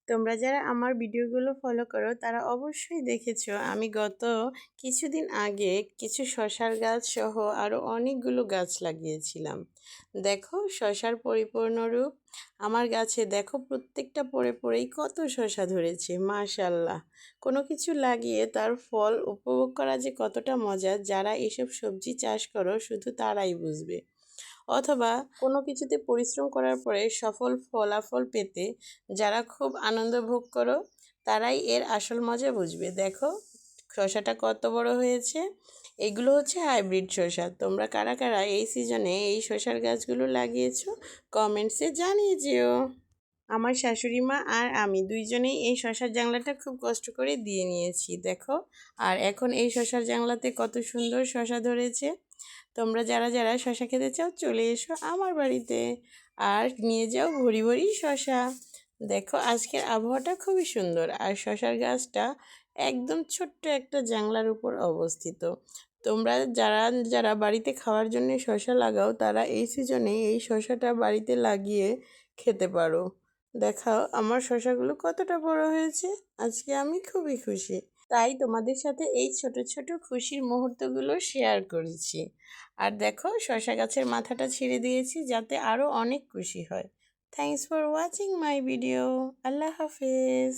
তোমরা যারা আমার ভিডিওগুলো ফলো করো তারা অবশ্যই দেখেছো আমি গত কিছুদিন আগে কিছু শসার গাছ সহ আরও অনেকগুলো গাছ লাগিয়েছিলাম। দেখো শসার পরিপূর্ণ রূপ আমার গাছে, দেখো প্রত্যেকটা পড়ে পড়েই কত শসা ধরেছে, মাশাল্লাহ। কোনো কিছু লাগিয়ে তার ফল উপভোগ করা যে কতটা মজা, যারা এসব সবজি চাষ করো শুধু তারাই বুঝবে। অথবা কোনো কিছুতে পরিশ্রম করার পরে সফল ফলাফল পেতে যারা খুব আনন্দ ভোগ করো তারাই এর আসল মজা বুঝবে। দেখো শসাটা কত বড় হয়েছে। এগুলো হচ্ছে হাইব্রিড শসা। তোমরা কারা কারা এই সিজনে এই শসার গাছগুলো লাগিয়েছো কমেন্টসে জানিয়ে যেও। আমার শাশুড়ি মা আর আমি দুইজনেই এই শসার জাংলাটা খুব কষ্ট করে দিয়ে নিয়েছি, দেখো। আর এখন এই শসার জাংলাতে কত সুন্দর শসা ধরেছে। তোমরা যারা যারা শসা খেতে চাও চলে এসো আমার বাড়িতে আর নিয়ে যাও ভরি ভরি শসা। দেখো আজকের আবহাওয়াটা খুবই সুন্দর আর শসার গাছটা একদম ছোট্ট একটা জাংলার উপর অবস্থিত। তোমরা যারা যারা বাড়িতে খাওয়ার জন্য শসা লাগাও তারা এই সিজনে এই শসাটা বাড়িতে লাগিয়ে খেতে পারো। দেখাও আমার শসাগুলো কতটা বড় হয়েছে। আজকে আমি খুবই খুশি, তাই তোমাদের সাথে এই ছোট ছোট খুশির মুহূর্তগুলো শেয়ার করেছি। আর দেখো শসা গাছের মাথাটা ছেড়ে দিয়েছি যাতে আরও অনেক খুশি হয়। Thanks for watching my video. আল্লাহ হাফেজ।